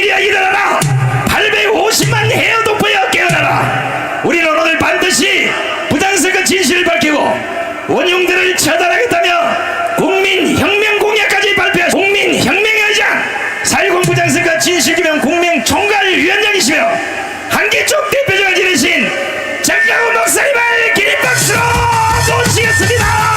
인디아 일어나라. 850만 헤어 동포여 깨어나라. 우리는 오늘 반드시 부당스러운 진실을 밝히고 원흉들을 처단하겠다며 국민혁명 공약까지 발표한 국민혁명의 의장 4.10 부당스러운 진실규명 국민총괄위원장이시며 한기쪽 대표적을 지내신 정강훈 목사님을 기립박수로 모시겠습니다.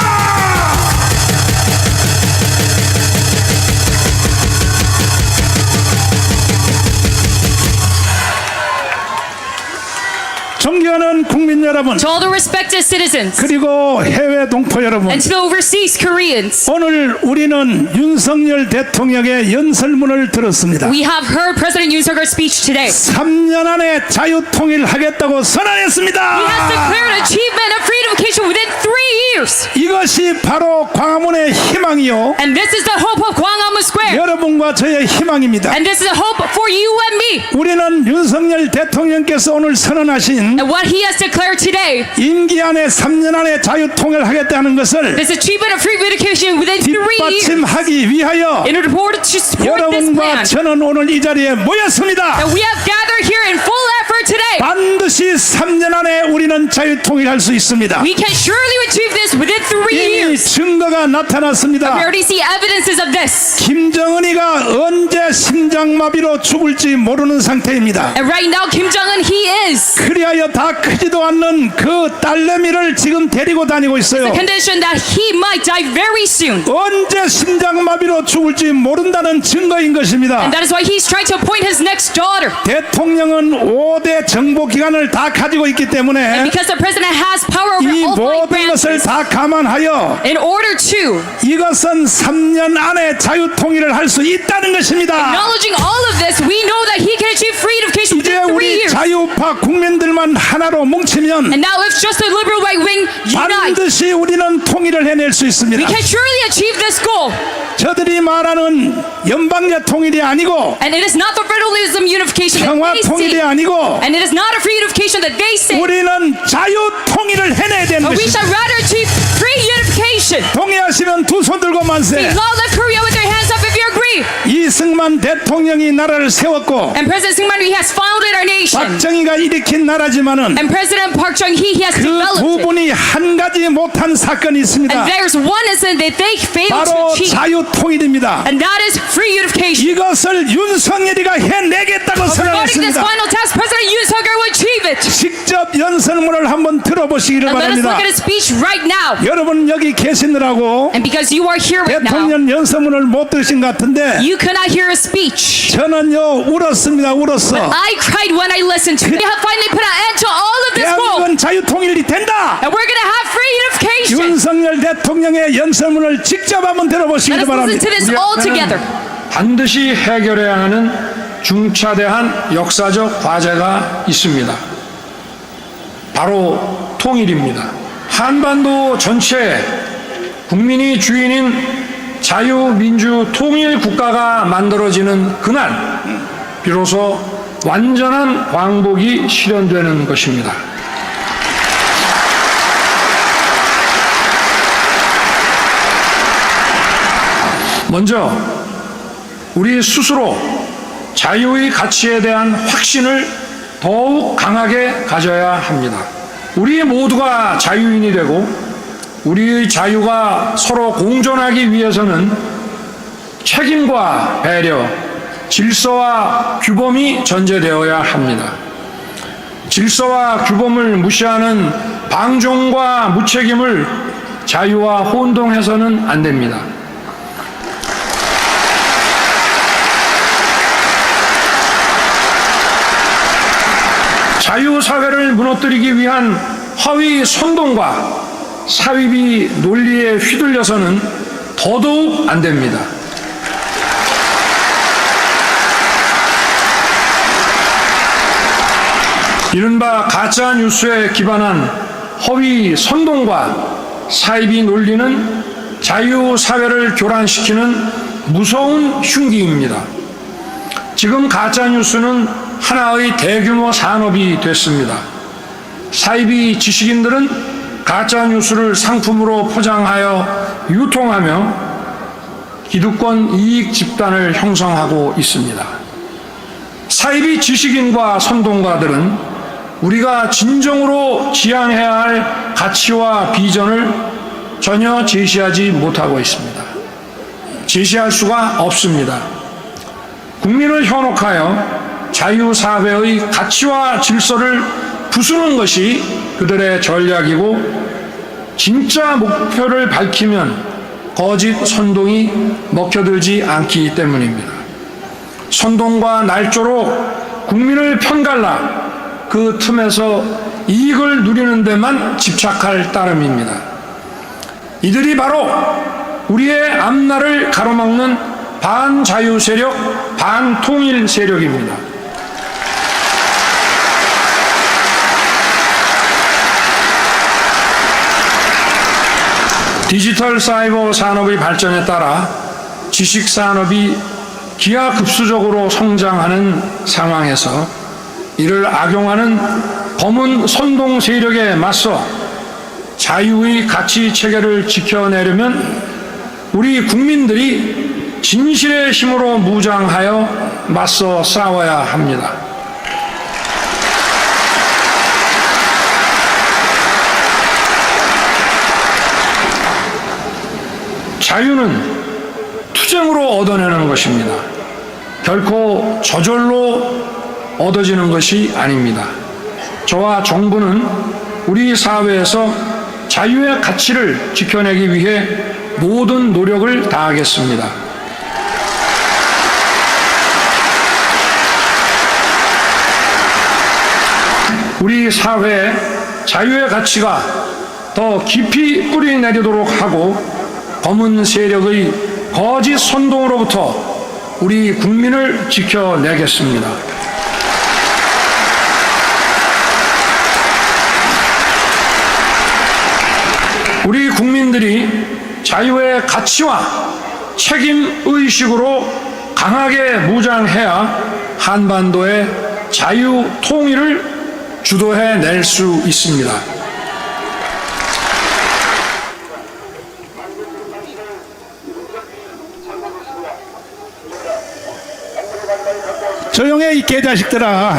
존경하는 국민 여러분, To all the respected citizens 그리고 해외 동포 여러분, and to the overseas Koreans, 오늘 우리는 윤석열 대통령의 연설문을 들었습니다. we have heard President Yoon Suk-yeol's speech today. 3년 안에 자유통일하겠다고 선언했습니다. He has declared achievement of freedomcation within 3 years. 이것이 바로 광화문의 희망이요, And this is the hope of Gwanghwamun Square. 여러분과 저의 희망입니다. And this is a hope for you and me. 우리는 윤석열 대통령께서 오늘 선언하신 And what he has declared today, 임기 안에 3년 안에 자유통일하겠다는 것을 this achievement of freedomcation within 3 years, 뒷받침하기 위하여 in order to support this 여러분과 plan. 저는 오늘 이 자리에 모였습니다. And we have gathered here in full effort today. 반드시 3년 안에 우리는 자유통일할 수 있습니다. We can surely achieve this within 3 이미 years. 증거가 나타났습니다. We already see evidences of this. 김정은이가 언제 심장마비로 죽을지 모르는 상태입니다. And right now, Kim Jong-un, he is 그리하여 다 크지도 않는 그 딸내미를 지금 데리고 다니고 있어요. condition that he might die very soon. 언제 심장마비로 죽을지 모른다는 증거인 것입니다. And that is why he's trying to appoint his next daughter. 대통령은 5대 정보기관을 다 가지고 있기 And 때문에 because the president has power over 이 all five 모든 것을 branches, 다 감안하여 in order to 이것은 3년 안에 자유통일을 할 수 있다는 것입니다. acknowledging all of this, we know that he can achieve freedomcation 이제 within 3 우리 years. 자유파 국민들만 하나로 뭉치면 And now if just the liberal right wing unite, 반드시 우리는 통일을 해낼 수 we 있습니다. can surely achieve this goal. 저들이 말하는 연방제 통일이 아니고 And it is not the federalism unification that 평화 they 통일이 see. 아니고 And it is not a freedomcation that they say. 우리는 자유통일을 해내야 되는 But we 것입니다. shall rather achieve free unification. 동의하시면 두 손 들고 We 만세. love left Korea with their hands up if you agree. 이승만 대통령이 나라를 세웠고 And President Syngman Rhee has founded our nation. 박정희가 일으킨 나라지만은 And President Park Chung-hee, he has 그 두 developed it. 분이 한 가지 못한 사건이 있습니다. And there's one incident that they failed to 바로 achieve. 자유통일입니다. And that is free unification. 이것을 윤석열이가 해내겠다고 Regarding this 선언했습니다. final task, President Yoon Suk-yeol will achieve it. 직접 연설문을 한번 들어보시기를 And let us look 바랍니다. at his speech right now. 여러분 여기 계시느라고 And because you are here right now, 대통령 연설문을 못 들으신 것 같은데 you could not hear his speech. 저는요 울었습니다. 울었어. I cried when I listened to it. We have finally put an end to all of this goal. 대한민국은 자유통일이 된다. And we're going to have free unification. 윤석열 대통령의 연설문을 직접 한번 Let 들어보시기를 us listen 바랍니다. to this all together. 반드시 해결해야 하는 중차대한 역사적 과제가 있습니다. 바로 통일입니다. 한반도 전체에 국민이 주인인 자유민주 통일 국가가 만들어지는 그날 비로소 완전한 광복이 실현되는 것입니다. 먼저 우리 스스로 자유의 가치에 대한 확신을 더욱 강하게 가져야 합니다. 우리 모두가 자유인이 되고 우리의 자유가 서로 공존하기 위해서는 책임과 배려, 질서와 규범이 전제되어야 합니다. 질서와 규범을 무시하는 방종과 무책임을 자유와 혼동해서는 안 됩니다. 자유사회를 무너뜨리기 위한 허위 선동과 사위비 논리에 휘둘려서는 더더욱 안 됩니다. 이른바 가짜 뉴스에 기반한 허위 선동과 사이비 논리는 자유사회를 교란시키는 무서운 흉기입니다. 지금 가짜 뉴스는 하나의 대규모 산업이 됐습니다. 사이비 지식인들은 가짜 뉴스를 상품으로 포장하여 유통하며 기득권 이익 집단을 형성하고 있습니다. 사이비 지식인과 선동가들은 우리가 진정으로 지향해야 할 가치와 비전을 전혀 제시하지 못하고 있습니다. 제시할 수가 없습니다. 국민을 현혹하여 자유사회의 가치와 질서를 부수는 것이 그들의 전략이고, 진짜 목표를 밝히면 거짓 선동이 먹혀들지 않기 때문입니다. 선동과 날조로 국민을 편갈라 그 틈에서 이익을 누리는 데만 집착할 따름입니다. 이들이 바로 우리의 앞날을 가로막는 반자유 세력, 반통일 세력입니다. 디지털 사이버 산업의 발전에 따라 지식 산업이 기하급수적으로 성장하는 상황에서 이를 악용하는 검은 선동 세력에 맞서 자유의 가치 체계를 지켜내려면 우리 국민들이 진실의 힘으로 무장하여 맞서 싸워야 합니다. 자유는 투쟁으로 얻어내는 것입니다. 결코 저절로 얻어지는 것이 아닙니다. 저와 정부는 우리 사회에서 자유의 가치를 지켜내기 위해 모든 노력을 다하겠습니다. 우리 사회에 자유의 가치가 더 깊이 뿌리 내리도록 하고, 검은 세력의 거짓 선동으로부터 우리 국민을 지켜내겠습니다. 우리 국민들이 자유의 가치와 책임 의식으로 강하게 무장해야 한반도의 자유 통일을 주도해낼 수 있습니다. 조용해 이 개자식들아.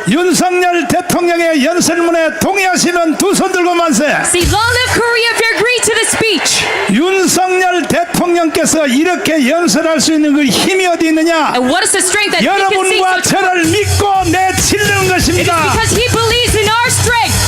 윤석열 대통령의 연설문에 동의하시면 두 손 들고 만세. Say, long live Korea if you agree to the speech. 윤석열 대통령께서 이렇게 연설할 수 있는 그 힘이 어디 있느냐? And what is the strength that he can say 여러분과 so? 저를 믿고 내치는 It is 것입니다. because he believes in our strength.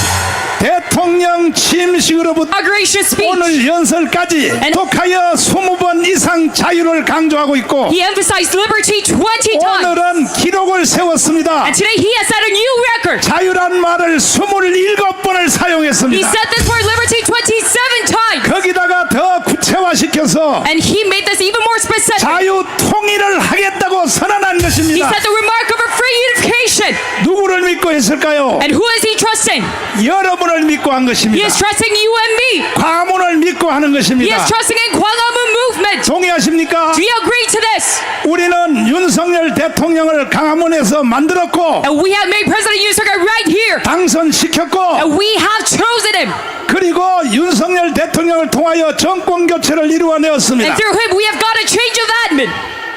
대통령 취임식으로부터 Inauguration speech. 오늘 연설까지 독하여 20번 이상 자유를 강조하고 있고, He emphasized liberty 20 times. 오늘은 기록을 세웠습니다. And today he has set a new record. 자유란 말을 27번을 He 사용했습니다. said this word liberty 27 times. 거기다가 더 구체화시켜서 And he made this even more specific. 자유 통일을 하겠다고 선언한 He 것입니다. said the remark of a free unification. 누구를 믿고 했을까요? And who is he trusting? 여러분을 믿고 한 He 것입니다. is trusting you and me. 과문을 믿고 하는 He 것입니다. is trusting in Gwangamun movement. 동의하십니까? Do you agree to this? 우리는 윤석열 대통령을 강화문에서 만들었고 And we have made President Yoon Suk-yeol right here. 당선시켰고, And we have chosen him. 그리고 윤석열 대통령을 통하여 정권 교체를 이루어내었습니다. And through him we have got a change of admin.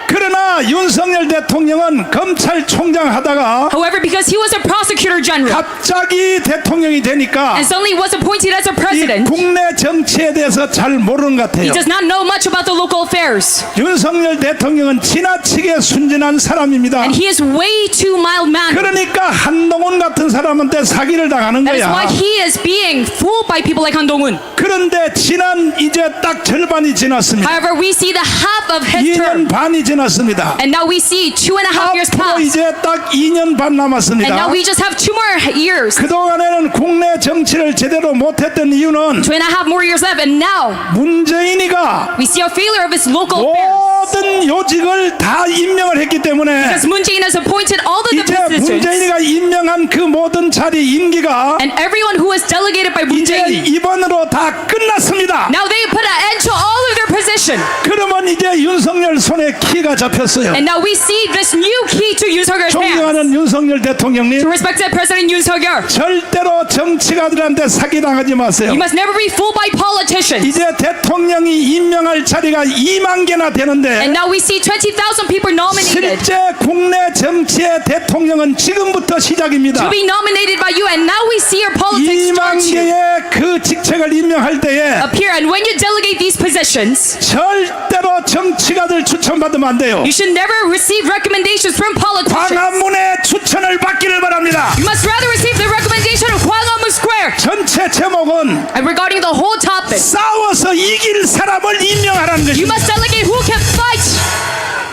그러나 윤석열 대통령은 검찰총장 하다가 However, because he was a prosecutor general 갑자기 대통령이 되니까 and suddenly was appointed as a 이 president, 국내 정치에 대해서 잘 모르는 것 he 같아요. does not know much about the local affairs. 윤석열 대통령은 지나치게 순진한 사람입니다. And he is way too mild-mannered. 그러니까 한동훈 같은 사람한테 사기를 당하는 That is why 거야. he is being fooled by people like Han Dong-un. 그런데 지난 이제 딱 절반이 지났습니다. However, we see the half of his 2년 term. 반이 지났습니다. And now we see 2.5 years 앞으로 passed. 이제 딱 2년 반 And 남았습니다. now we just have 2 more years. 그동안에는 국내 정치를 제대로 못했던 이유는 2.5 more years left. And now 문재인이가 we see a failure of his local affairs. 모든 요직을 다 임명을 했기 때문에 Because Moon Jae-in has appointed all of the 이제 positions. 문재인이가 임명한 그 모든 자리 임기가 And everyone who was delegated by Moon 이제 Jae-in, 이번으로 다 끝났습니다. now they put an end to all of their position. 그러면 이제 윤석열 손에 키가 잡혔어요. And now we see this new key to Yoon Suk-yeol's hands. 존경하는 윤석열 대통령님, To respected President Yoon Suk-yeol, 절대로 정치가들한테 사기당하지 마세요. you must never be fooled by politicians. 이제 대통령이 임명할 자리가 2만 개나 되는데 And now we see 20,000 people nominated 실제 국내 정치의 대통령은 지금부터 시작입니다. to be nominated by you. And now we see your politics 2만 start to 개의 그 직책을 임명할 때에 appear. And when you delegate these positions, 절대로 정치가들 추천받으면 안 돼요. you should never receive recommendations from politicians. 광화문의 추천을 받기를 바랍니다. You must rather receive the recommendation of Gwanghwamun Square. 전체 제목은 And regarding the whole topic, 싸워서 이길 사람을 임명하라는 you 것입니다. must delegate who can fight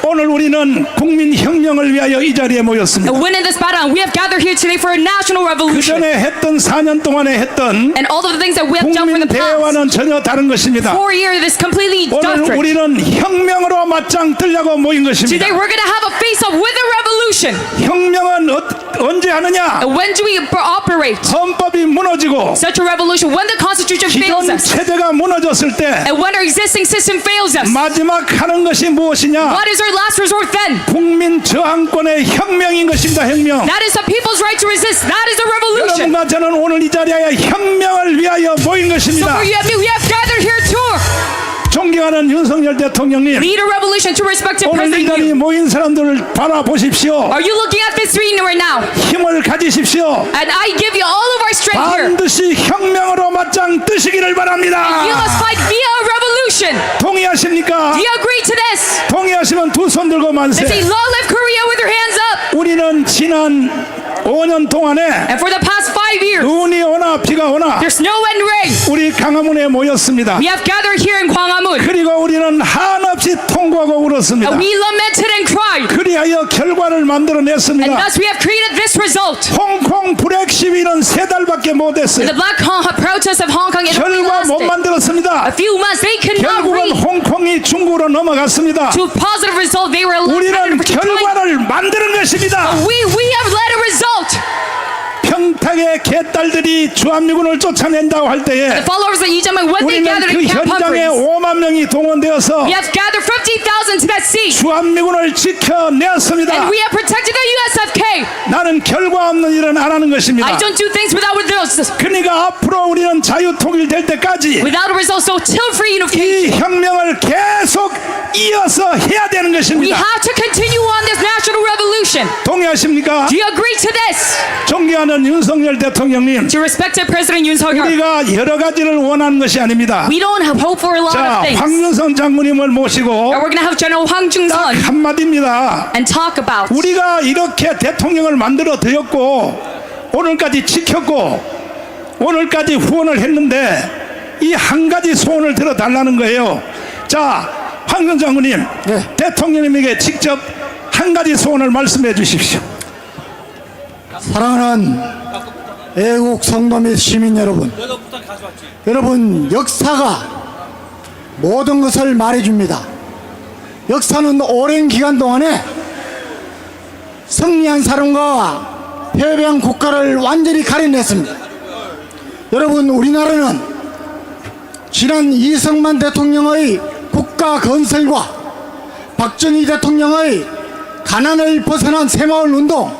오늘 우리는 국민혁명을 위하여 이 자리에 모였습니다. and win in this battle. And we have gathered here today for a national 그 revolution. 전에 했던 4년 동안에 했던 And all of the things that we have done for 국민 the past 대화는 전혀 다른 것입니다. 4 years is completely 오늘 different. 우리는 혁명으로 맞짱 뜨려고 모인 것입니다. Today we're going to have a face-off with a revolution. 혁명은 언제 하느냐? And when do we operate 헌법이 무너지고 such a revolution? When the Constitution fails 기존 us. 체제가 무너졌을 때 And when our existing system fails us. 마지막 하는 것이 무엇이냐? What is our last resort then? 국민 저항권의 혁명인 것입니다. 혁명. That is the people's right to resist. That is a revolution. 여러분과 저는 오늘 이 자리에 혁명을 위하여 모인 So 것입니다. for you and me, we have gathered here to 존경하는 윤석열 대통령님, lead a revolution to respect to 오늘 이 President 자리에 Yoon. 모인 사람들을 바라보십시오. Are you looking at this screen right now? 힘을 가지십시오. And I give you all of our strength here. 반드시 혁명으로 맞짱 뜨시기를 바랍니다. You must fight via a revolution. 동의하십니까? Do you agree to this? 동의하시면 두 손 들고 만세. Let's say long live Korea with your hands up. 우리는 지난 5년 동안에 And for the past 5 years, 눈이 오나 비가 오나 there's snow and rain. 우리 강화문에 모였습니다. We have gathered here in Gwanghwamun. 그리고 우리는 한없이 통곡하고 울었습니다. And we lamented and cried. 그리하여 결과를 And 만들어냈습니다. thus we have created this result. 홍콩 불행 시위는 3달밖에 못했어요. The black protest of Hong Kong, it only 결과 못 lasted 만들었습니다. a few months. They could not 결국은 reach 홍콩이 중국으로 넘어갔습니다. to a positive result. They were 우리는 elected for 2 결과를 만드는 것입니다. We have led a result. 평택의 개딸들이 주한미군을 쫓아낸다고 할 때에 The followers of Lee Jae-myung, when they 우리는 gathered 그 in Camp 현장에 Humphreys, 5만 명이 동원되어서 we have gathered 50,000 to that sea. 주한미군을 지켜내었습니다. And we have protected the USFK. 나는 결과 없는 일은 안 하는 것입니다. I don't do things without results. 그러니까 앞으로 우리는 자유통일될 때까지 Without a result, so till for unification. 이 혁명을 계속 이어서 해야 되는 We 것입니다. have to continue on this national revolution. 동의하십니까? Do you agree to this? 존경하는 윤석열 대통령님, To respect to President Yoon Suk-yeol. 우리가 여러 가지를 원하는 것이 아닙니다. We don't have hope for a lot 자, of things. 황윤성 장군님을 모시고 And we're going to have General Hwang 딱 Jung-sun 한마디입니다. and talk about 우리가 이렇게 대통령을 만들어 드렸고 오늘까지 지켰고 오늘까지 후원을 했는데 이 한 가지 소원을 들어달라는 거예요. 자, 황윤성 장군님, 대통령님에게 직접 한 가지 소원을 말씀해 주십시오. 사랑하는 애국 성도 및 시민 여러분, 역사가 모든 것을 말해줍니다. 역사는 오랜 기간 동안에 승리한 사람과 패배한 국가를 완전히 가려냈습니다. 여러분, 우리나라는 지난 이승만 대통령의 국가 건설과 박정희 대통령의 가난을 벗어난 새마을 운동,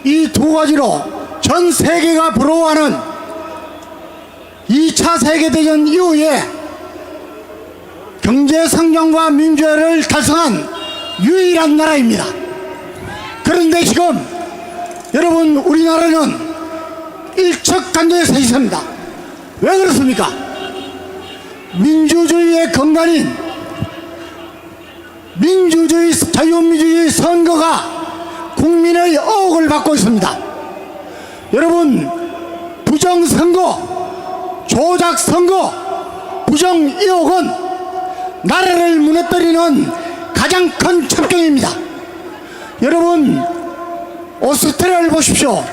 이 두 가지로 전 세계가 부러워하는 2차 세계대전 이후에 경제 성장과 민주화를 달성한 유일한 나라입니다. 그런데 지금 여러분, 우리나라는 일척간조에 서 있습니다. 왜 그렇습니까? 민주주의의 근간인 민주주의, 자유민주주의 선거가 국민의 억을 받고 있습니다. 여러분, 부정선거, 조작선거, 부정의혹은 나라를 무너뜨리는 가장 큰 첩경입니다. 여러분, 오스트리아를 보십시오.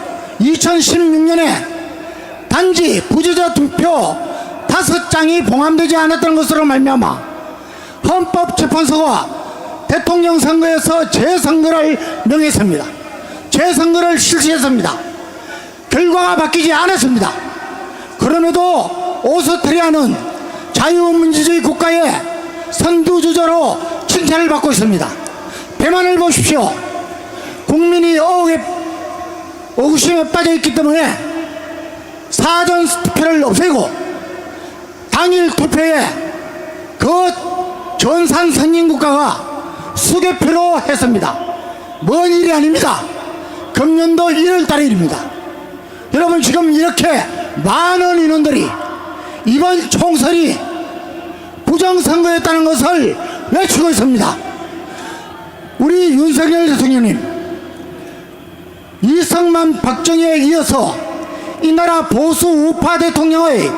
2016년에 단지 부재자 투표 5장이 봉함되지 않았던 것으로 말미암아 헌법재판소가 대통령 선거에서 재선거를 명했습니다. 재선거를 실시했습니다. 결과가 바뀌지 않았습니다. 그럼에도 오스트리아는 자유민주주의 국가의 선두주자로 칭찬을 받고 있습니다. 대만을 보십시오. 국민이 의구심에 빠져 있기 때문에 사전 투표를 없애고 당일 투표에 그 전산 선진국가가 수개표로 했습니다. 먼 일이 아닙니다. 금년도 1월 달의 일입니다. 여러분, 지금 이렇게 많은 인원들이 이번 총선이 부정선거였다는 것을 외치고 있습니다. 우리 윤석열 대통령님, 이승만 박정희에 이어서 이 나라 보수 우파 대통령의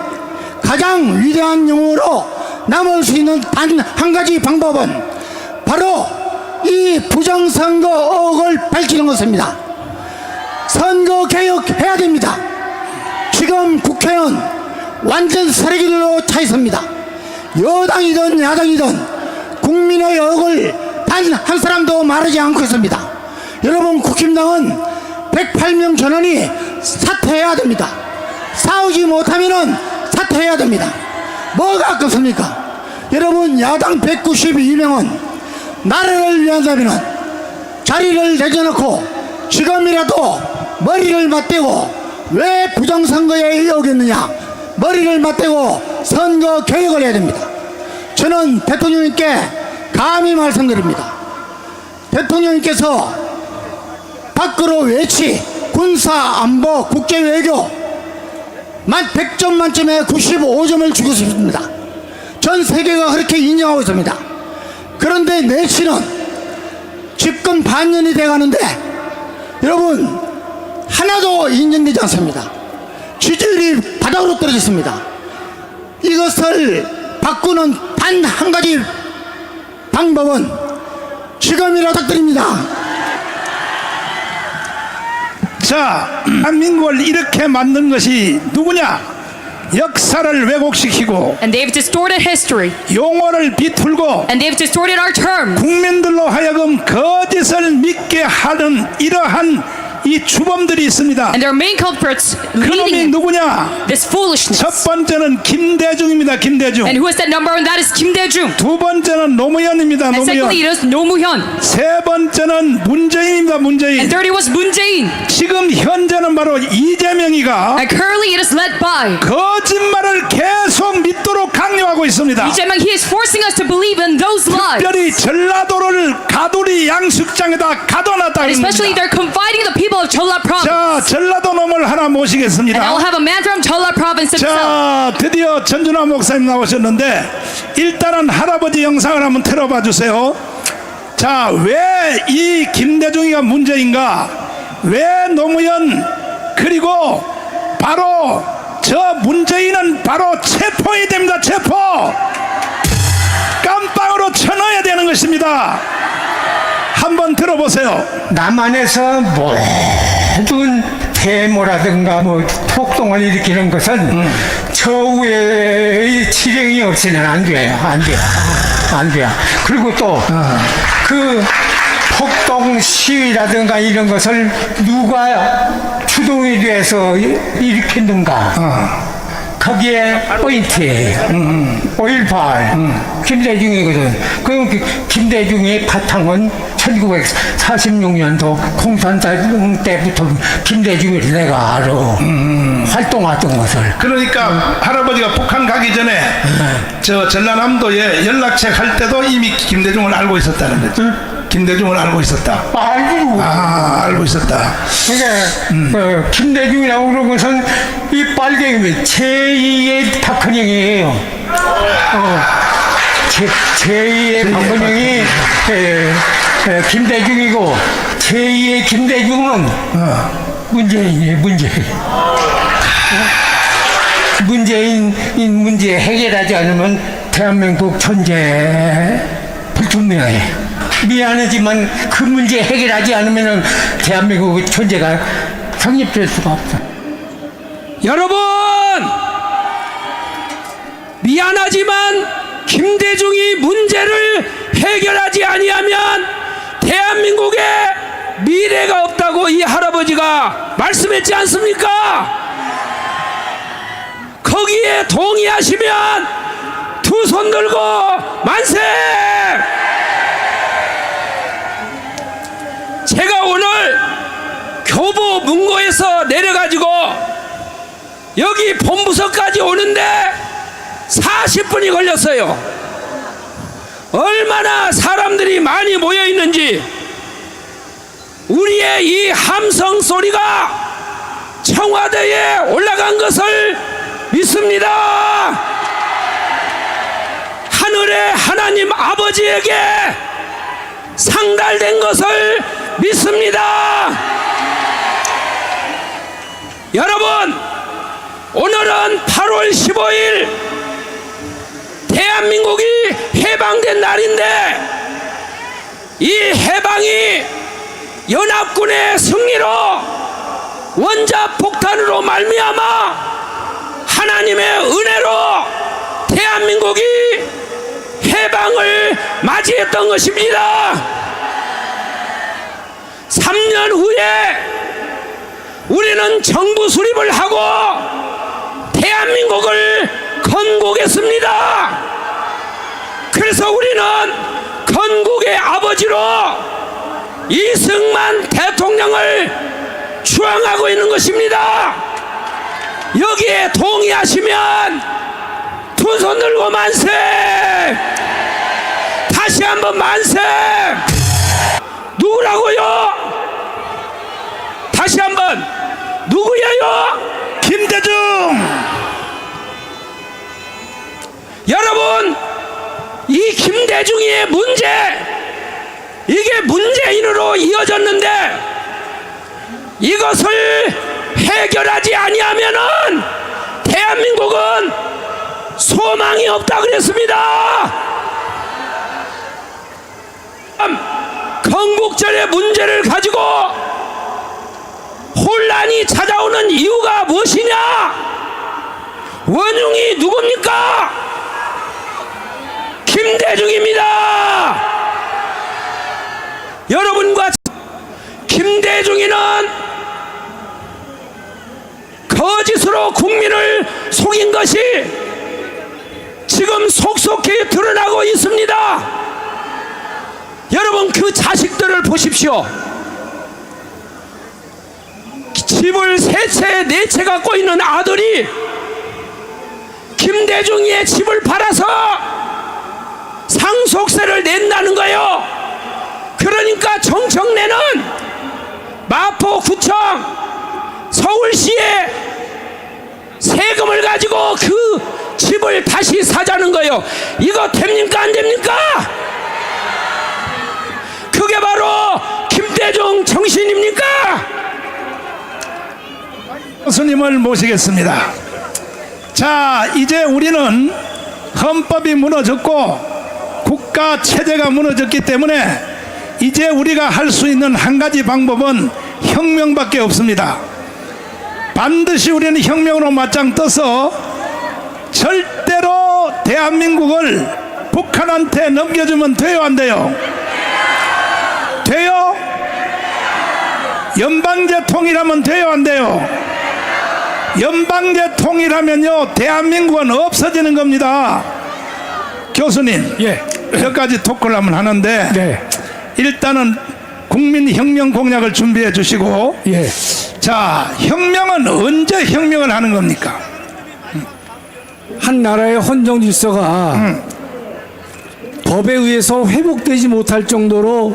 가장 위대한 영웅으로 남을 수 있는 단 한 가지 방법은 바로 이 부정선거 의혹을 밝히는 것입니다. 선거 개혁해야 됩니다. 지금 국회는 완전 쓰레기로 차 있습니다. 여당이든 야당이든 국민의 의혹을 단 한 사람도 말하지 않고 있습니다. 여러분, 국힘당은 108명 전원이 사퇴해야 됩니다. 싸우지 못하면은 사퇴해야 됩니다. 뭐가 아깝습니까? 여러분, 야당 192명은 나라를 위한다면은 자리를 내려놓고 지금이라도 머리를 맞대고 왜 부정선거에 의혹했느냐, 머리를 맞대고 선거 개혁을 해야 됩니다. 저는 대통령님께 감히 말씀드립니다. 대통령님께서 밖으로 외치 군사 안보 국제 외교 100점 만점에 95점을 주고 싶습니다. 전 세계가 그렇게 인정하고 있습니다. 그런데 내치는 집권 반년이 돼가는데 여러분, 하나도 인정되지 않습니다. 지지율이 바닥으로 떨어졌습니다. 이것을 바꾸는 단 한 가지 방법은 지금이라도 드립니다. 자, 대한민국을 이렇게 만든 것이 누구냐? 역사를 왜곡시키고 And they've distorted history. 용어를 비틀고 And they've distorted our terms. 국민들로 하여금 거짓을 믿게 하는 이러한 이 주범들이 있습니다. And their main culprits 그놈이 leading 누구냐? this foolishness. 첫 번째는 김대중입니다. 김대중. And who is that number one? That is Kim Dae-jung. 두 번째는 노무현입니다. And secondly, 노무현. it is Roh Moo-hyun. 세 번째는 문재인입니다. And 문재인. thirdly was Moon Jae-in. 지금 현재는 바로 이재명이가 And currently it is led by 거짓말을 계속 믿도록 강요하고 있습니다. Lee Jae-myung. He is forcing us to believe in those lies. 특별히 전라도를 가두리 양식장에다 가둬놨다 And especially 그럽니다. they're confining the people of Jeolla province. 자, 전라도 놈을 하나 And I 모시겠습니다. will have a man from Jeolla province himself. 자, 드디어 전준환 목사님 나오셨는데 일단은 할아버지 영상을 한번 틀어봐 주세요. 자, 왜 이 김대중이가 문제인가? 왜 노무현 그리고 바로 저 문재인은 바로 체포해야 됩니다. 체포! 깜빵으로 쳐넣어야 되는 것입니다. 한번 들어보세요. 남한에서 모든 데모라든가 뭐 폭동을 일으키는 것은 저우의 지령이 없이는 안 돼요. 안 돼요. 그리고 또 그 폭동 시위라든가 이런 것을 누가 주동이 돼서 일으켰는가? 거기에 포인트예요. 5.18 김대중이거든. 그럼 김대중의 바탕은 1946년도 공산당 때부터 김대중을 내가 알아. 활동하던 것을. 그러니까 할아버지가 북한 가기 전에 저 전라남도에 연락책 할 때도 이미 김대중을 알고 있었다는 거죠. 김대중을 알고 있었다. 알고. 알고 있었다. 그러니까 김대중이라고 그런 것은 이 빨갱이 제2의 박헌영이에요. 제2의 박헌영이 김대중이고 제2의 김대중은 문재인이에요. 문재인 문제 해결하지 않으면 대한민국 존재 불투명해. 미안하지만 그 문제 해결하지 않으면 대한민국의 존재가 성립될 수가 없어. 여러분, 미안하지만 김대중이 문제를 해결하지 아니하면 대한민국에 미래가 없다고 이 할아버지가 말씀했지 않습니까? 거기에 동의하시면 두 손 들고 만세! 제가 오늘 교보 문고에서 내려가지고 여기 본부서까지 오는데 40분이 걸렸어요. 얼마나 사람들이 많이 모여 있는지 우리의 이 함성 소리가 청와대에 올라간 것을 믿습니다. 하늘의 하나님 아버지에게 상달된 것을 믿습니다. 여러분, 오늘은 8월 15일 대한민국이 해방된 날인데 이 해방이 연합군의 승리로 원자 폭탄으로 말미암아 하나님의 은혜로 대한민국이 해방을 맞이했던 것입니다. 3년 후에 우리는 정부 수립을 하고 대한민국을 건국했습니다. 그래서 우리는 건국의 아버지로 이승만 대통령을 추앙하고 있는 것입니다. 여기에 동의하시면 두 손 들고 만세! 다시 한번 만세! 누구라고요? 다시 한번 누구예요? 김대중. 여러분, 이 김대중의 문제, 이게 문재인으로 이어졌는데 이것을 해결하지 아니하면은 대한민국은 소망이 없다 그랬습니다. 건국절의 문제를 가지고 혼란이 찾아오는 이유가 무엇이냐? 원흉이 누굽니까? 김대중입니다. 여러분과 김대중이는 거짓으로 국민을 속인 것이 지금 속속히 드러나고 있습니다. 여러분, 그 자식들을 보십시오. 집을 세 채, 네 채 갖고 있는 아들이 김대중의 집을 팔아서 상속세를 낸다는 거예요. 그러니까 정청래는 마포구청, 서울시에 세금을 가지고 그 집을 다시 사자는 거예요. 이거 됩니까 안 됩니까? 그게 바로 김대중 정신입니까? 교수님을 모시겠습니다. 자, 이제 우리는 헌법이 무너졌고 국가 체제가 무너졌기 때문에 이제 우리가 할 수 있는 한 가지 방법은 혁명밖에 없습니다. 반드시 우리는 혁명으로 맞짱 떠서 절대로 대한민국을 북한한테 넘겨주면 돼요, 안 돼요? 돼요? 연방제 통일하면 돼요, 안 돼요? 연방제 통일하면요 대한민국은 없어지는 겁니다. 교수님, 예. 몇 가지 토크를 하면 하는데 네. 일단은 국민혁명 공약을 준비해 주시고, 예. 자, 혁명은 언제 혁명을 하는 겁니까? 한 나라의 헌정 질서가 법에 의해서 회복되지 못할 정도로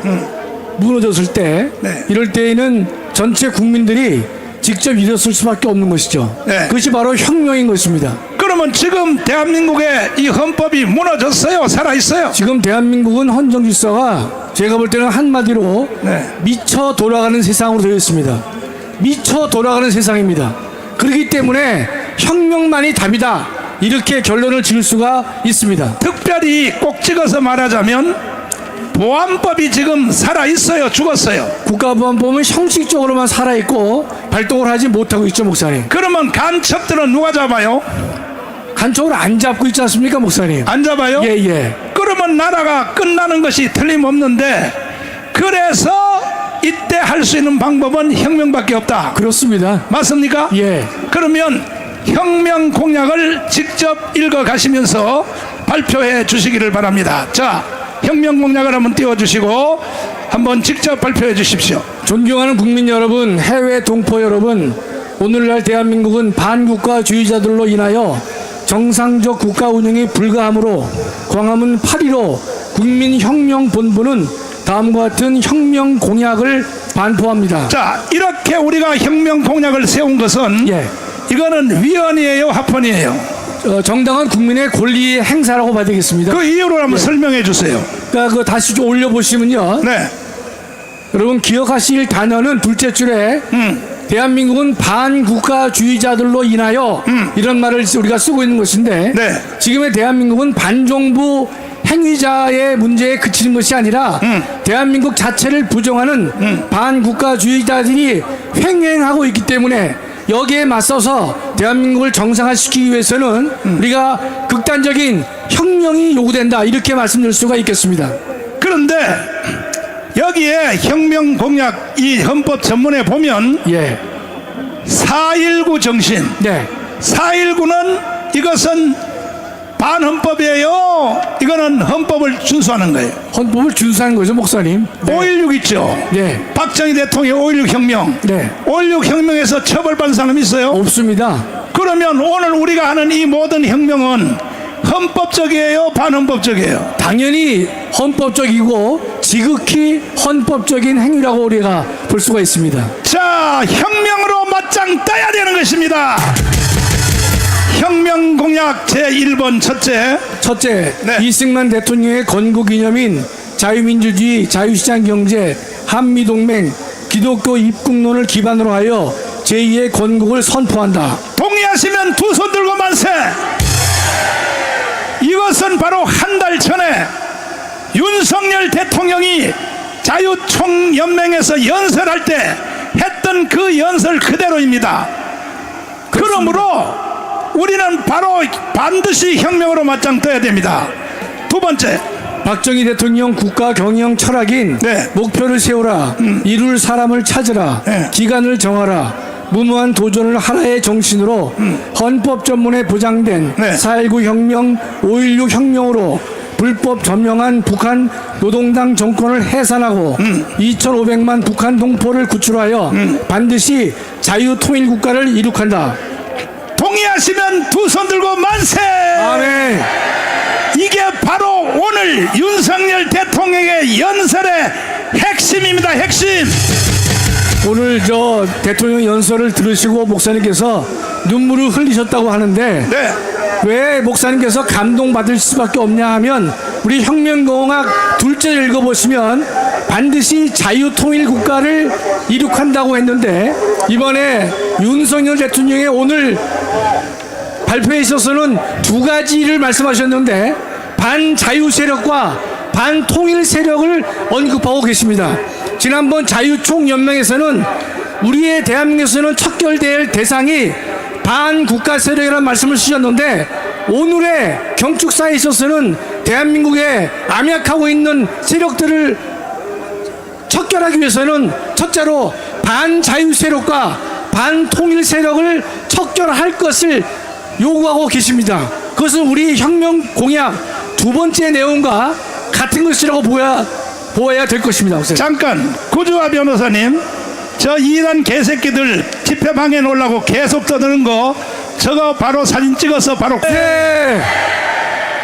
무너졌을 때, 네. 이럴 때에는 전체 국민들이 직접 일어설 수밖에 없는 것이죠. 네. 그것이 바로 혁명인 것입니다. 그러면 지금 대한민국의 이 헌법이 무너졌어요? 살아있어요? 지금 대한민국은 헌정 질서가 제가 볼 때는 한마디로 네. 미쳐 돌아가는 세상으로 되어 있습니다. 미쳐 돌아가는 세상입니다. 그렇기 때문에 혁명만이 답이다, 이렇게 결론을 지을 수가 있습니다. 특별히 꼭 찍어서 말하자면 보안법이 지금 살아있어요? 죽었어요? 국가보안법은 형식적으로만 살아있고 발동을 하지 못하고 있죠, 목사님. 그러면 간첩들은 누가 잡아요? 간첩을 안 잡고 있지 않습니까, 목사님? 안 잡아요? 예. 그러면 나라가 끝나는 것이 틀림없는데, 그래서 이때 할 수 있는 방법은 혁명밖에 없다. 그렇습니다. 맞습니까? 예. 그러면 혁명 공약을 직접 읽어 가시면서 발표해 주시기를 바랍니다. 자, 혁명 공약을 한번 띄워주시고 한번 직접 발표해 주십시오. 존경하는 국민 여러분, 해외 동포 여러분, 오늘날 대한민국은 반국가주의자들로 인하여 정상적 국가 운영이 불가하므로 광화문 8.15 국민혁명본부는 다음과 같은 혁명 공약을 반포합니다. 자, 이렇게 우리가 혁명 공약을 세운 것은 예. 이거는 위헌이에요, 합헌이에요? 정당한 국민의 권리 행사라고 봐야 되겠습니다. 그 이유를 한번 설명해 주세요. 그러니까 그 다시 좀 올려보시면요. 네. 여러분 기억하실 단어는 둘째 줄에 대한민국은 반국가주의자들로 인하여 이런 말을 우리가 쓰고 있는 것인데 네. 지금의 대한민국은 반정부 행위자의 문제에 그치는 것이 아니라 대한민국 자체를 부정하는 반국가주의자들이 횡행하고 있기 때문에 여기에 맞서서 대한민국을 정상화시키기 위해서는 우리가 극단적인 혁명이 요구된다 이렇게 말씀드릴 수가 있겠습니다. 그런데 여기에 혁명 공약 이 헌법 전문에 보면 예, 4.19 정신, 네, 4.19는 이것은 반헌법이에요. 이거는 헌법을 준수하는 거예요. 헌법을 준수하는 거죠, 목사님. 네. 5.16 있죠. 네. 박정희 대통령 5.16 혁명. 네. 5.16 혁명에서 처벌받은 사람 있어요? 없습니다. 그러면 오늘 우리가 하는 이 모든 혁명은 헌법적이에요, 반헌법적이에요? 당연히 헌법적이고 지극히 헌법적인 행위라고 우리가 볼 수가 있습니다. 자, 혁명으로 맞짱 떠야 되는 것입니다. 혁명 공약 제1번 첫째. 첫째, 이승만 대통령의 건국기념인 자유민주주의, 자유시장 경제, 한미동맹, 기독교 입국론을 기반으로 하여 제2의 건국을 선포한다. 동의하시면 두 손 들고 만세. 이것은 바로 한 달 전에 윤석열 대통령이 자유총연맹에서 연설할 때 했던 그 연설 그대로입니다. 그러므로 우리는 바로 반드시 혁명으로 맞짱 떠야 됩니다. 두 번째, 박정희 대통령 국가 경영 철학인 네. 목표를 세우라, 이룰 사람을 찾으라, 네. 기간을 정하라, 무모한 도전을 하라의 정신으로 헌법 전문에 보장된 네. 4.19 혁명, 5.16 혁명으로 불법 점령한 북한 노동당 정권을 해산하고 2,500만 북한 동포를 구출하여 반드시 자유통일국가를 이룩한다. 동의하시면 두 손 들고 만세. 아멘. 이게 바로 오늘 윤석열 대통령의 연설의 핵심입니다. 핵심. 오늘 저 대통령 연설을 들으시고 목사님께서 눈물을 흘리셨다고 하는데 네. 왜 목사님께서 감동받을 수밖에 없냐 하면 우리 혁명공학 둘째를 읽어보시면 반드시 자유통일국가를 이룩한다고 했는데 이번에 윤석열 대통령의 오늘 발표에 있어서는 두 가지를 말씀하셨는데 반자유 세력과 반통일 세력을 언급하고 계십니다. 지난번 자유총연맹에서는 우리의 대한민국에서는 척결될 대상이 반국가 세력이라는 말씀을 쓰셨는데 오늘의 경축사에 있어서는 대한민국에 암약하고 있는 세력들을 척결하기 위해서는 첫째로 반자유 세력과 반통일 세력을 척결할 것을 요구하고 계십니다. 그것은 우리 혁명 공약 두 번째 내용과 같은 것이라고 보아야 될 것입니다. 잠깐, 구주화 변호사님, 저 이란 개새끼들 집회방에 놓으려고 계속 떠드는 거 저거 바로 사진 찍어서 바로. 네.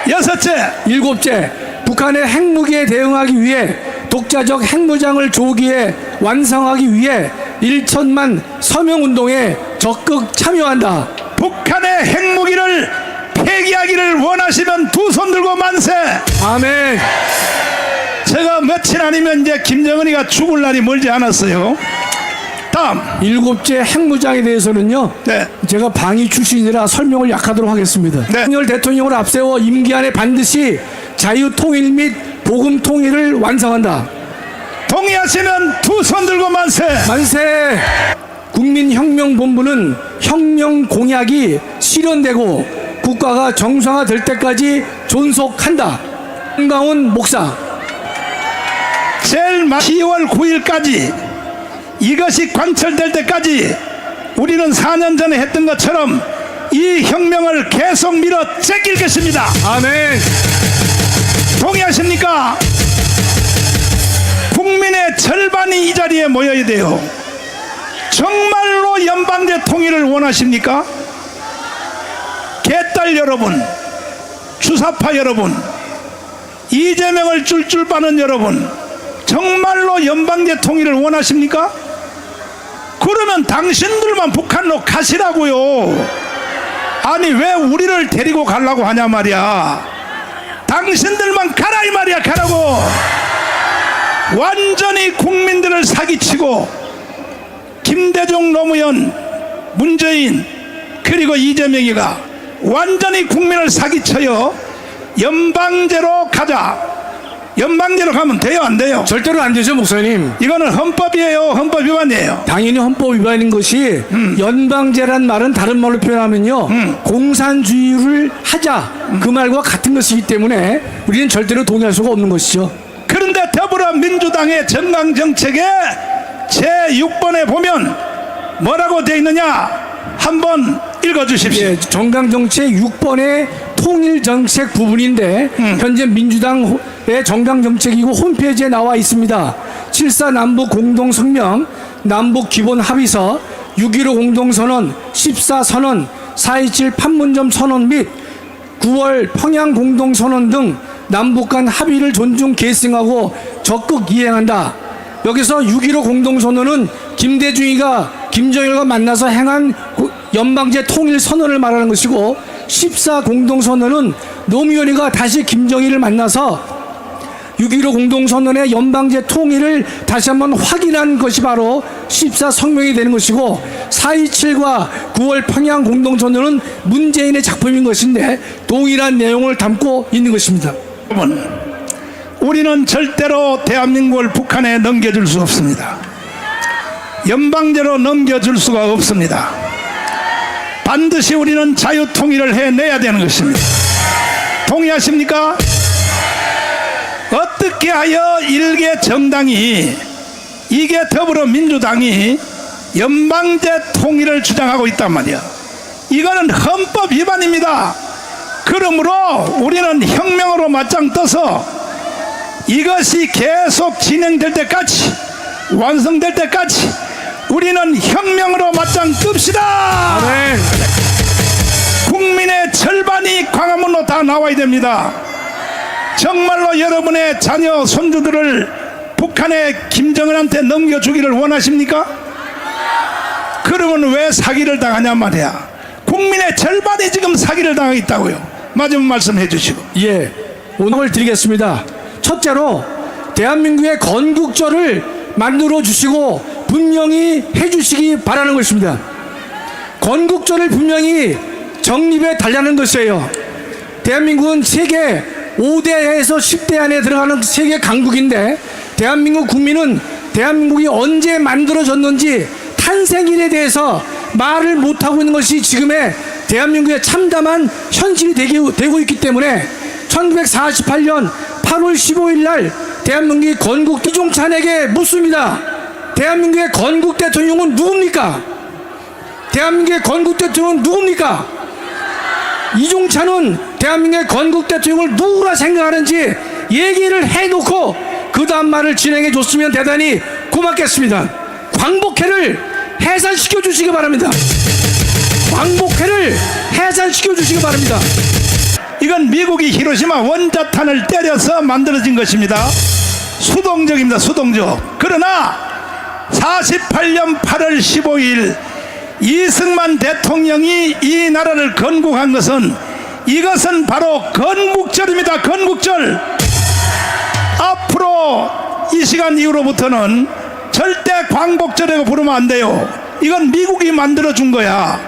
여섯째, 일곱째, 북한의 핵무기에 대응하기 위해 독자적 핵무장을 조기에 완성하기 위해 1천만 서명운동에 적극 참여한다. 북한의 핵무기를 폐기하기를 원하시면 두 손 들고 만세. 아멘. 제가 며칠 아니면 이제 김정은이가 죽을 날이 멀지 않았어요. 다음. 일곱째 핵무장에 대해서는요. 네. 제가 방위 출신이라 설명을 약하도록 하겠습니다. 네. 윤석열 대통령을 앞세워 임기 안에 반드시 자유통일 및 복음통일을 완성한다. 동의하시면 두 손 들고 만세. 만세. 국민혁명본부는 혁명 공약이 실현되고 국가가 정상화될 때까지 존속한다. 한강훈 목사. 제일 10월 9일까지 이것이 관철될 때까지 우리는 4년 전에 했던 것처럼 이 혁명을 계속 밀어 제낄 것입니다. 아멘. 동의하십니까? 국민의 절반이 이 자리에 모여야 돼요. 정말로 연방제 통일을 원하십니까? 개떡 뒷달 여러분, 주사파 여러분, 이재명을 쫄쫄 빠는 여러분, 정말로 연방제 통일을 원하십니까? 그러면 당신들만 북한로 가시라고요. 아니 왜 우리를 데리고 가려고 하냐 말이야. 당신들만 가라 이 말이야. 가라고. 완전히 국민들을 사기치고 김대중, 노무현, 문재인 그리고 이재명이가 완전히 국민을 사기쳐요. 연방제로 가자. 연방제로 가면 돼요 안 돼요? 절대로 안 되죠, 목사님. 이거는 헌법이에요. 헌법 위반이에요. 당연히 헌법 위반인 것이 연방제란 말은 다른 말로 표현하면요 공산주의를 하자 그 말과 같은 것이기 때문에 우리는 절대로 동의할 수가 없는 것이죠. 그런데 더불어민주당의 정강정책에 제6번에 보면 뭐라고 되어 있느냐 한번 읽어주십시오. 예, 정강정책 6번의 통일정책 부분인데 현재 민주당의 정강정책이고 홈페이지에 나와 있습니다. 7.4 남북 공동성명, 남북 기본합의서, 6.15 공동선언, 14 선언, 4.27 판문점 선언 및 9월 평양 공동선언 등 남북 간 합의를 존중 계승하고 적극 이행한다. 여기서 6.15 공동선언은 김대중이가 김정일과 만나서 행한 연방제 통일 선언을 말하는 것이고 14 공동선언은 노무현이가 다시 김정일을 만나서 6.15 공동선언의 연방제 통일을 다시 한번 확인한 것이 바로 14 성명이 되는 것이고 4.27과 9월 평양 공동선언은 문재인의 작품인 것인데 동일한 내용을 담고 있는 것입니다. 여러분, 우리는 절대로 대한민국을 북한에 넘겨줄 수 없습니다. 연방제로 넘겨줄 수가 없습니다. 반드시 우리는 자유통일을 해내야 되는 것입니다. 동의하십니까? 어떻게 하여 일개 정당이 이게 더불어민주당이 연방제 통일을 주장하고 있단 말이야. 이거는 헌법 위반입니다. 그러므로 우리는 혁명으로 맞짱 떠서 이것이 계속 진행될 때까지 완성될 때까지 우리는 혁명으로 맞짱 뜹시다. 네. 국민의 절반이 광화문으로 다 나와야 됩니다. 정말로 여러분의 자녀 손주들을 북한의 김정은한테 넘겨주기를 원하십니까? 그러면 왜 사기를 당하냐 말이야. 국민의 절반이 지금 사기를 당하고 있다고요. 마지막 말씀해 주시고. 예, 오늘 드리겠습니다. 첫째로 대한민국의 건국절을 만들어 주시고 분명히 해주시기 바라는 것입니다. 건국절을 분명히 정립해 달라는 것이에요. 대한민국은 세계 5대에서 10대 안에 들어가는 세계 강국인데 대한민국 국민은 대한민국이 언제 만들어졌는지 탄생일에 대해서 말을 못하고 있는 것이 지금의 대한민국의 참담한 현실이 되고 있기 때문에 1948년 8월 15일 날 대한민국이 건국 이종찬에게 묻습니다. 대한민국의 건국 대통령은 누굽니까? 대한민국의 건국 대통령은 누굽니까? 이종찬은 대한민국의 건국 대통령을 누구라 생각하는지 얘기를 해놓고 그 다음 말을 진행해 줬으면 대단히 고맙겠습니다. 광복회를 해산시켜 주시기 바랍니다. 광복회를 해산시켜 주시기 바랍니다. 이건 미국이 히로시마 원자탄을 때려서 만들어진 것입니다. 수동적입니다. 수동적. 그러나 48년 8월 15일 이승만 대통령이 이 나라를 건국한 것은 이것은 바로 건국절입니다. 건국절. 앞으로 이 시간 이후로부터는 절대 광복절이라고 부르면 안 돼요. 이건 미국이 만들어준 거야.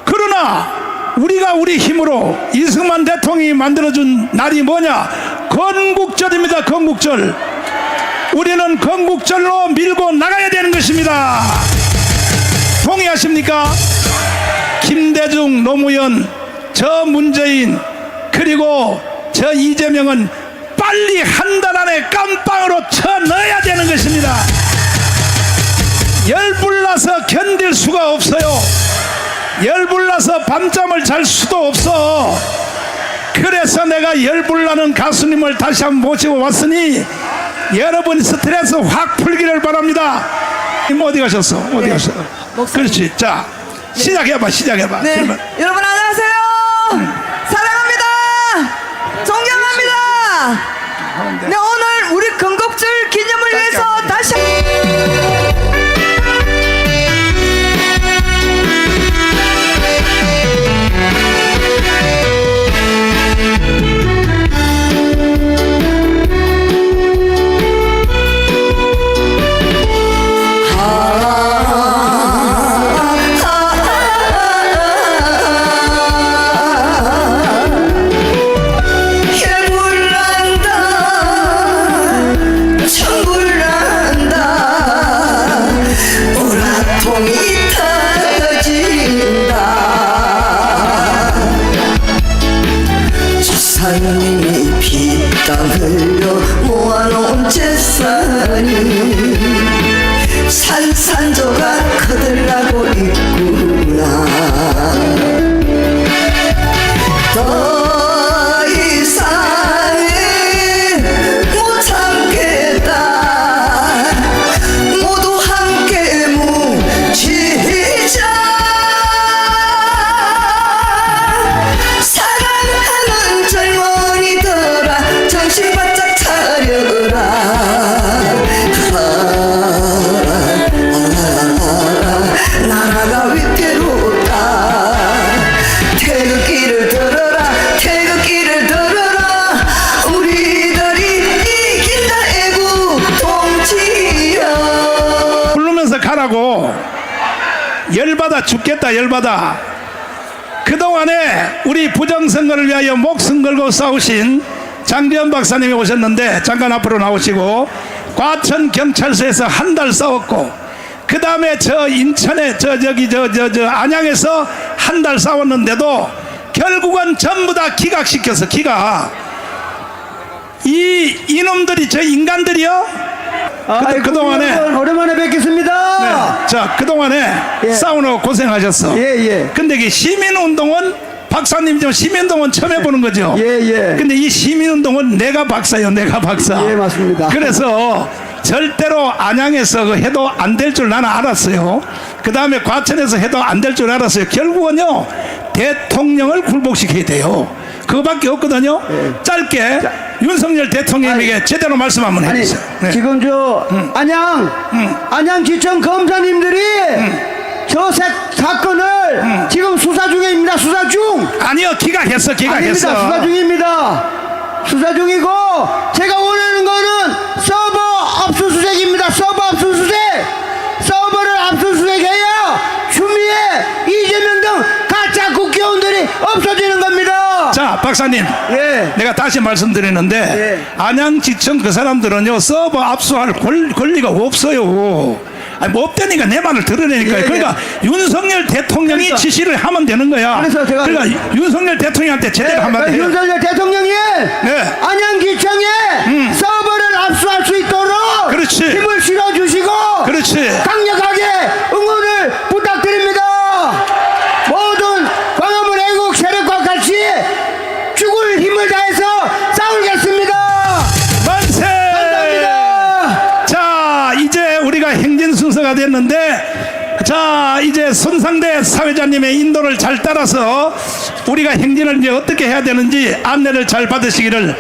그러나 우리가 우리 힘으로 이승만 대통령이 만들어준 날이 뭐냐? 건국절입니다. 건국절. 우리는 건국절로 밀고 나가야 되는 것입니다. 동의하십니까? 김대중, 노무현, 저 문재인 그리고 저 이재명은 빨리 한 달 안에 깜빵으로 쳐 넣어야 되는 것입니다. 열불나서 견딜 수가 없어요. 열불나서 밤잠을 잘 수도 없어. 그래서 내가 열불나는 가수님을 다시 한번 모시고 왔으니 여러분 스트레스 확 풀기를 바랍니다. 어디 가셨어? 어디 가셨어? 그렇지. 자, 시작해봐. 시작해봐. 네. 그러면. 여러분 안녕하세요. 네, 오늘 우리 건국절 기념을 위해서 다시 조상님이 피땀 흘려 모아놓은 재산이 산산조각 거들나고 있구나. 더 이상은 못 참겠다. 모두 함께 뭉치자. 사랑하는 젊은이들아 정신 바짝 차려라. 나라가 위태롭다. 태극기를 들어라. 태극기를 들어라. 우리들이 이긴다. 애국 통치여. 부르면서 가라고. 열받아 죽겠다. 열받아. 그동안에 우리 부정선거를 위하여 목숨 걸고 싸우신 장지현 박사님이 오셨는데 잠깐 앞으로 나오시고, 과천 경찰서에서 한 달 싸웠고, 그 다음에 저 인천에 저 안양에서 한 달 싸웠는데도 결국은 전부 다 기각시켜서 기각. 이놈들이 저 인간들이요. 그동안에 오랜만에 뵙겠습니다. 자, 그동안에 예. 싸우느라 고생하셨어. 예. 근데 이 시민운동은 박사님 좀 시민운동은 처음 해보는 거죠. 예. 근데 이 시민운동은 내가 박사요. 내가 박사. 예, 맞습니다. 그래서 절대로 안양에서 그 해도 안 될 줄 나는 알았어요. 그 다음에 과천에서 해도 안 될 줄 알았어요. 결국은요, 대통령을 굴복시켜야 돼요. 그거밖에 없거든요. 짧게 윤석열 대통령에게 제대로 말씀 한번 해주세요. 네. 지금 안양지청 검사님들이 저 사건을 지금 수사 중입니다. 수사 중. 아니요, 기각했어. 아닙니다. 수사 중입니다. 수사 중이고, 제가 원하는 거는 서버 압수수색입니다. 서버 압수수색. 서버를 압수수색해야 추미애, 이재명 등 가짜 국회의원들이 없어지는 겁니다. 자, 박사님. 예. 내가 다시 말씀드리는데, 예. 안양지청 그 사람들은요, 서버 압수할 권리가 없어요. 아니, 뭐 없다니까 내 말을 들으려니까요. 예, 그러니까 윤석열 대통령이 그러니까. 지시를 하면 되는 거야. 그래서 제가- 그러니까 윤석열 대통령한테 제대로 한마디 해요. 윤석열 대통령이 안양기청에 서버를 압수할 수 있도록 그렇지. 힘을 실어주시고 그렇지. 강력하게 응원을 부탁드립니다. 모든 광화문 애국 세력과 같이 죽을 힘을 다해서 싸우겠습니다. 만세! 감사합니다. 자, 이제 우리가 행진 순서가 됐는데, 자, 이제 손상대 사회자님의 인도를 잘 따라서 우리가 행진을 이제 어떻게 해야 되는지 안내를 잘 받으시기를